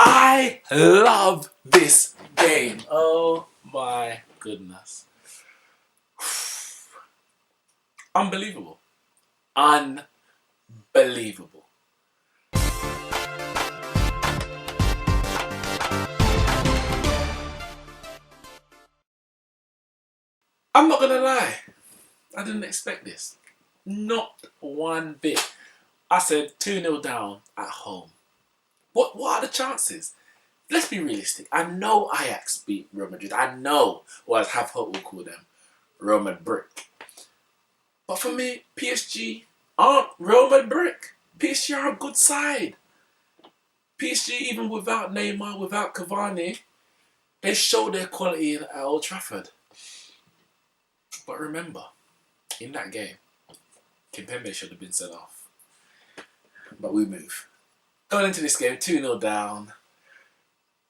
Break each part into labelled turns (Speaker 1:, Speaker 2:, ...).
Speaker 1: I love this game. Oh my goodness. Unbelievable. Unbelievable. I'm not gonna lie. I didn't expect this. Not one bit. I said 2-0 down at home. What are the chances? Let's be realistic. I know Ajax beat Real Madrid. I know, or as Have Hope will call them, Real Madrid brick. But for me, PSG aren't Real Madrid brick. PSG are a good side. PSG, even without Neymar, without Cavani, they show their quality at Old Trafford. But remember, in that game, Kimpembe should have been sent off. But we move. Going into this game, 2-0 down.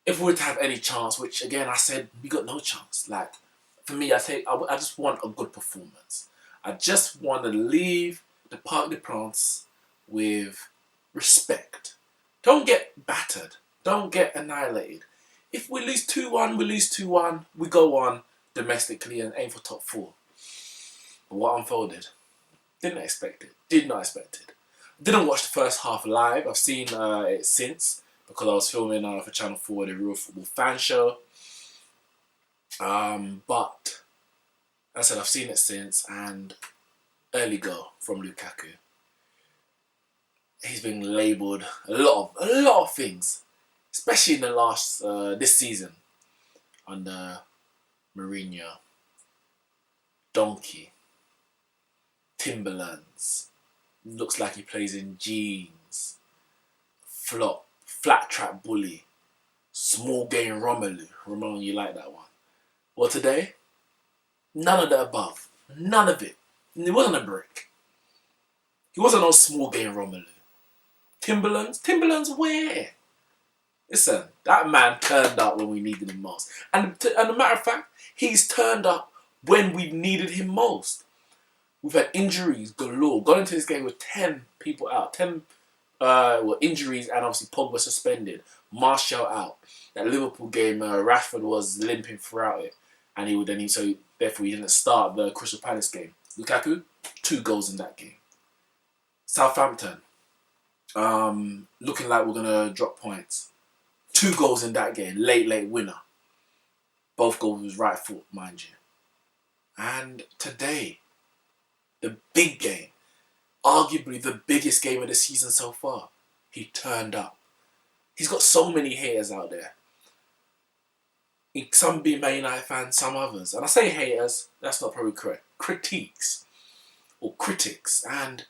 Speaker 1: If we were to have any chance, which again I said we got no chance. Like, for me, I just want a good performance. I just want to leave the Parc des Princes with respect. Don't get battered. Don't get annihilated. If we lose 2-1, we lose 2-1. We go on domestically and aim for top 4. But what unfolded? Didn't expect it. Did not expect it. Didn't watch the first half live. I've seen it since because I was filming for Channel 4, the Real Football Fan Show. But as I said, I've seen it since, and early goal from Lukaku. He's been labelled a lot of things, especially in the last this season under Mourinho. Donkey, Timberlands, looks like he plays in jeans, flop, flat track bully, small game Romelu. Ramon, you like that one? Well, today, none of the above. None of it. It wasn't a brick. He wasn't no small game Romelu. Timberlands where? Listen, that man turned up when we needed him most. And as a matter of fact, he's turned up when we needed him most. We've had injuries galore. Got into this game with 10 people out. 10 injuries, and obviously Pogba suspended. Martial out. That Liverpool game, Rashford was limping throughout it. And therefore he didn't start the Crystal Palace game. Lukaku, 2 goals in that game. Southampton, looking like we're going to drop points. 2 goals in that game. Late winner. Both goals with right foot, mind you. And today, the big game, arguably the biggest game of the season so far, he turned up. He's got so many haters out there. Some being Man United fans, some others. And I say haters, that's not probably correct. Critiques. Or critics. And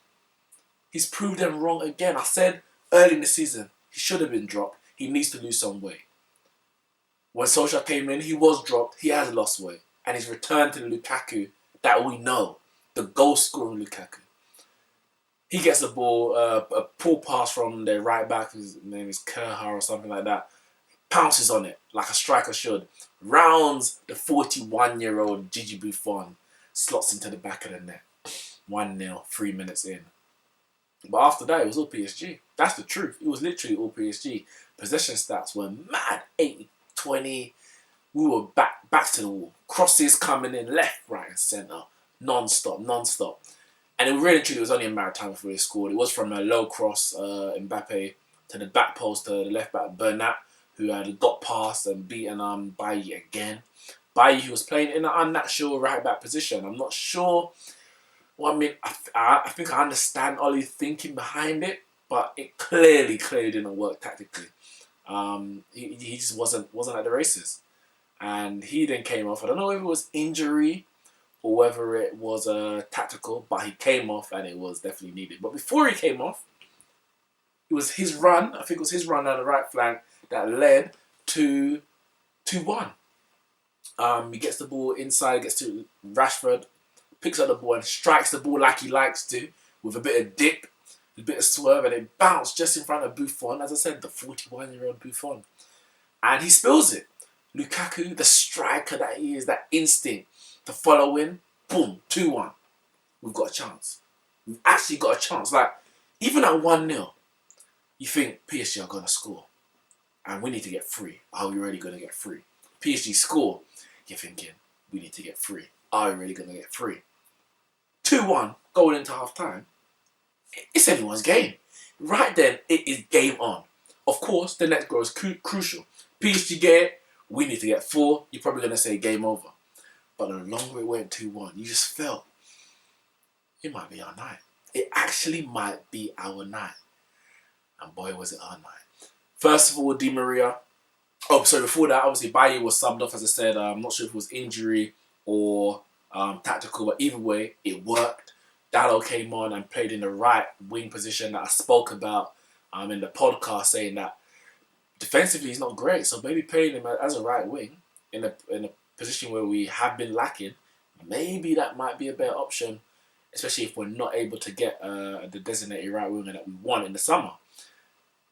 Speaker 1: he's proved them wrong again. I said early in the season, he should have been dropped. He needs to lose some weight. When Solskjaer came in, he was dropped. He has lost weight. And he's returned to the Lukaku that we know. The goal-scoring Lukaku. He gets the ball, a pull pass from their right back, his name is Kerha or something like that. Pounces on it like a striker should. Rounds the 41-year-old Gigi Buffon. Slots into the back of the net. 1-0, 3 minutes in. But after that, it was all PSG. That's the truth. It was literally all PSG. Possession stats were mad. 80-20. We were back to the wall. Crosses coming in left, right and centre. Non-stop. And it really truly was only a matter of time before they scored. It was from a low cross, Mbappe, to the back post, to the left back, Bernat, who had got past and beaten Bailly again. Bailly, who was playing in an unnatural right back position. I'm not sure. Well, I mean, I think I understand Ollie's thinking behind it, but it clearly didn't work tactically. He just wasn't at the races. And he then came off. I don't know if it was injury or whether it was tactical, but he came off and it was definitely needed. But before he came off, it was his run, I think it was his run down the right flank that led to 2-1. He gets the ball inside, gets to Rashford, picks up the ball and strikes the ball like he likes to, with a bit of dip, a bit of swerve, and it bounced just in front of Buffon, as I said, the 41-year-old Buffon. And he spills it. Lukaku, the striker that he is, that instinct to follow in, boom, 2-1. We've got a chance. We've actually got a chance. Like, even at 1-0, you think PSG are going to score. and we need to get 3. Are we really going to get 3? PSG score. You're thinking, we need to get 3. Are we really going to get 3? 2-1 going into half time. It's anyone's game. Right then, it is game on. Of course, the next goal is crucial. PSG get it, we need to get 4. You're probably going to say game over. But the longer it went 2-1, you just felt it might be our night. It actually might be our night. And boy, was it our night. First of all, Di Maria. Oh, so before that, obviously, Baye was subbed off, as I said. I'm not sure if it was injury or tactical, but either way, it worked. Dallo came on and played in the right wing position that I spoke about in the podcast, saying that defensively he's not great, so maybe playing him as a right wing in a position where we have been lacking, maybe that might be a better option, especially if we're not able to get the designated right winger that we want in the summer.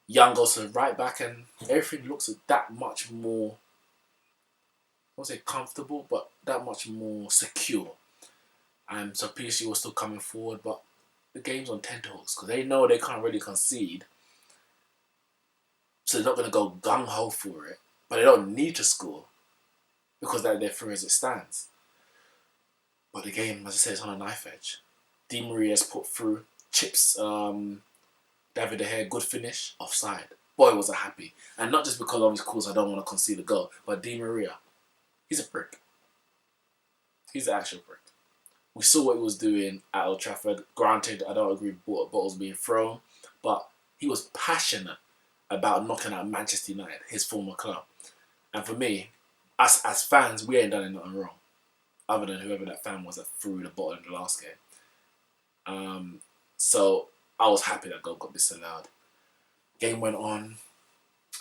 Speaker 1: Young goes to right back, and everything looks that much more, I won't say comfortable, but that much more secure. And so PSG was still coming forward, but the game's on tenterhooks because they know they can't really concede. So they're not going to go gung-ho for it, but they don't need to score because they're through as it stands. But the game, as I said, is on a knife edge. Di Maria's put through, chips David De Gea, good finish, offside. Boy, was I happy. And not just because of his calls, I don't want to concede a goal, but Di Maria, he's a prick. He's an actual prick. We saw what he was doing at Old Trafford. Granted, I don't agree with bottles being thrown, but he was passionate about knocking out Manchester United, his former club. And for me, as fans, we ain't done nothing wrong, other than whoever that fan was that threw the ball in the last game. So I was happy that goal got disallowed. Game went on.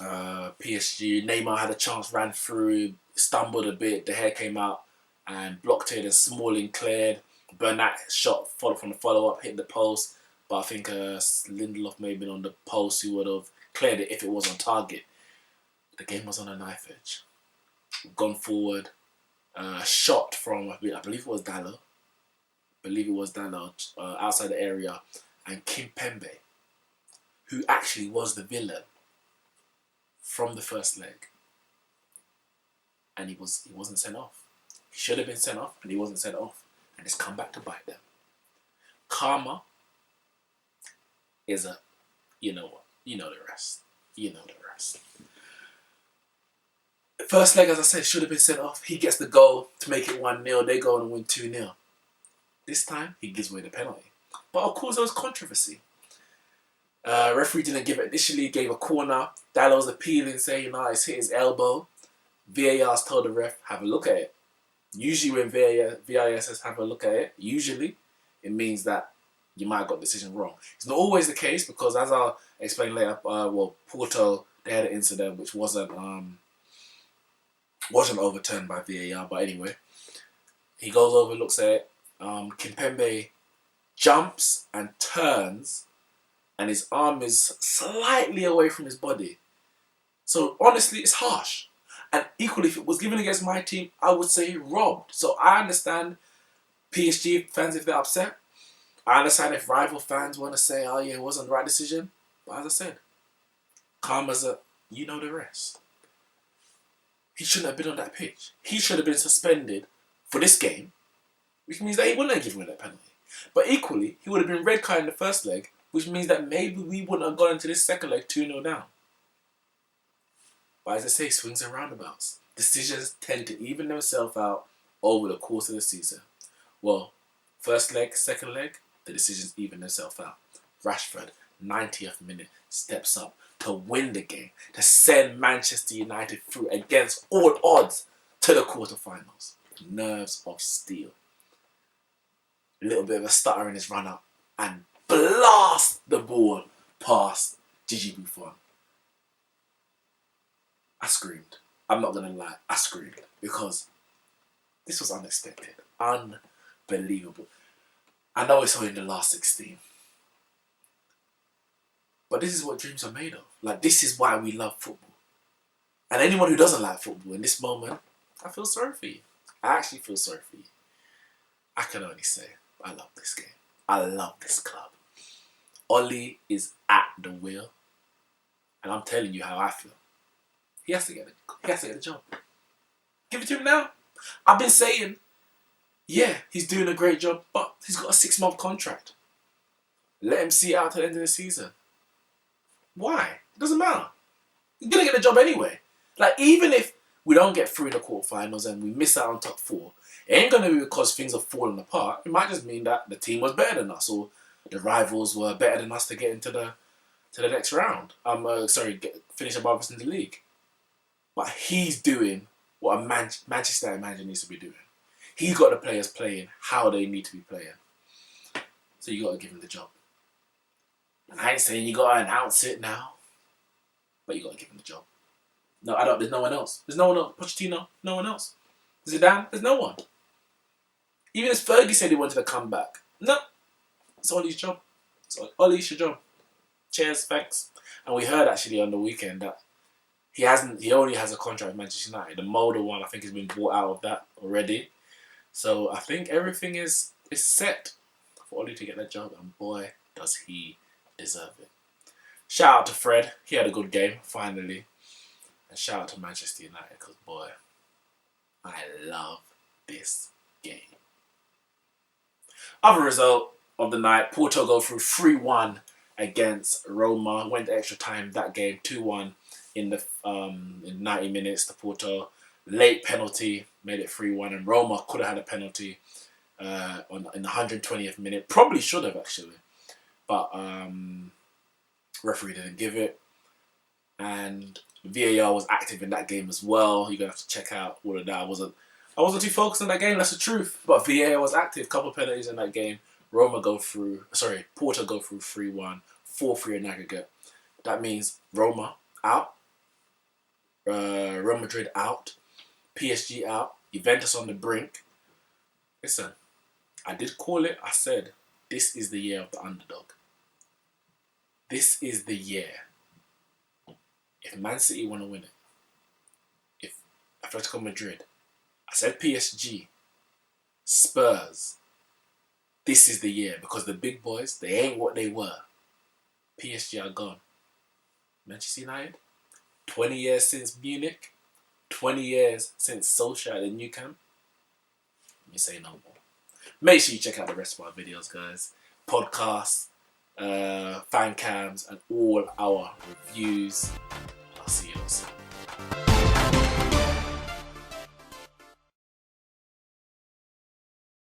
Speaker 1: PSG, Neymar had a chance, ran through, stumbled a bit. De Gea came out and blocked it, and Smalling cleared. Bernat shot from the follow-up, hit the post. But I think Lindelof may have been on the post, who would have cleared it if it was on target. The game was on a knife edge. Gone forward. Shot from, I believe it was Dallo. Outside the area. And Kimpembe, who actually was the villain from the first leg. And he wasn't sent off. He should have been sent off, and he wasn't sent off. And it's come back to bite them. Karma is you know what? You know the rest. First leg, as I said, should have been sent off. He gets the goal to make it 1-0. They go and win 2-0. This time, he gives away the penalty. But of course, there was controversy. Referee didn't give it initially, gave a corner. Dallo's appealing, saying, it's hit his elbow. VAR's told the ref, have a look at it. Usually when VAR says have a look at it, usually it means that you might have got the decision wrong. It's not always the case because, as I'll explain later, Porto, they had an incident which wasn't overturned by VAR. But anyway, he goes over, looks at it. Kimpembe jumps and turns, and his arm is slightly away from his body. So honestly, it's harsh. And equally, if it was given against my team, I would say robbed. So I understand PSG fans if they're upset. I understand if rival fans want to say, oh yeah, it wasn't the right decision. But as I said, karma's you know the rest. He shouldn't have been on that pitch. He should have been suspended for this game, which means that he wouldn't have given that penalty. But equally, he would have been red carded in the first leg, which means that maybe we wouldn't have gone into this second leg 2-0 down. But as I say, swings and roundabouts. Decisions tend to even themselves out over the course of the season. Well, first leg, second leg, the decisions even themselves out. Rashford, 90th minute, steps up to win the game, to send Manchester United through against all odds to the quarterfinals. Nerves of steel. A little bit of a stutter in his run-up and blast the ball past Gigi Buffon. I screamed. I'm not going to lie. I screamed because this was unexpected. Unbelievable. I know it's only in the last 16. But this is what dreams are made of. Like, this is why we love football. And anyone who doesn't like football in this moment, I feel sorry for you. I actually feel sorry for you. I can only say, I love this game. I love this club. Ollie is at the wheel. And I'm telling you how I feel. He has to get the job. Give it to him now. I've been saying, yeah, he's doing a great job, but he's got a 6-month contract. Let him see it out to the end of the season. Why? It doesn't matter. He's gonna get the job anyway. Like, even if we don't get through the quarterfinals and we miss out on top 4, it ain't gonna be because things have fallen apart. It might just mean that the team was better than us, or the rivals were better than us to get into the next round. Finish above us in the league. But he's doing what a Manchester United manager needs to be doing. He's got the players playing how they need to be playing. So you got to give him the job. And I ain't saying you got to announce it now, but you got to give him the job. No, I don't. There's no one else. There's no one else. Pochettino, no one else. Zidane, there's no one. Even as Fergie said he wanted to come back. No, it's Ollie's job. It's Ollie's your job. Cheers, thanks. And we heard actually on the weekend that he only has a contract with Manchester United. The Mulder one, I think, has been bought out of that already. So I think everything is set for Ollie to get that job, and boy, does he deserve it. Shout out to Fred. He had a good game, finally. And shout out to Manchester United, because boy, I love this game. Other result of the night, Porto go through 3-1 against Roma. Went to extra time that game, 2-1 in 90 minutes. The Porto late penalty made it 3-1, and Roma could have had a penalty in the 120th minute. Probably should have actually, but referee didn't give it. And VAR was active in that game as well. You're gonna have to check out all of that. I wasn't too focused on that game. That's the truth. But VAR was active. Couple penalties in that game. Porto go through 3-1, 4-3 in aggregate. That means Roma out, Real Madrid out, PSG out, Juventus on the brink. Listen, I did call it. I said, this is the year of the underdog. This is the year. If Man City want to win it, if Atletico Madrid, I said PSG, Spurs, this is the year, because the big boys, they ain't what they were. PSG are gone. Manchester United, 20 years since Munich, 20 years since Solskjaer at the new camp. Let me say no more. Make sure you check out the rest of our videos, guys. Podcasts, fan cams, and all our reviews. I'll see you soon.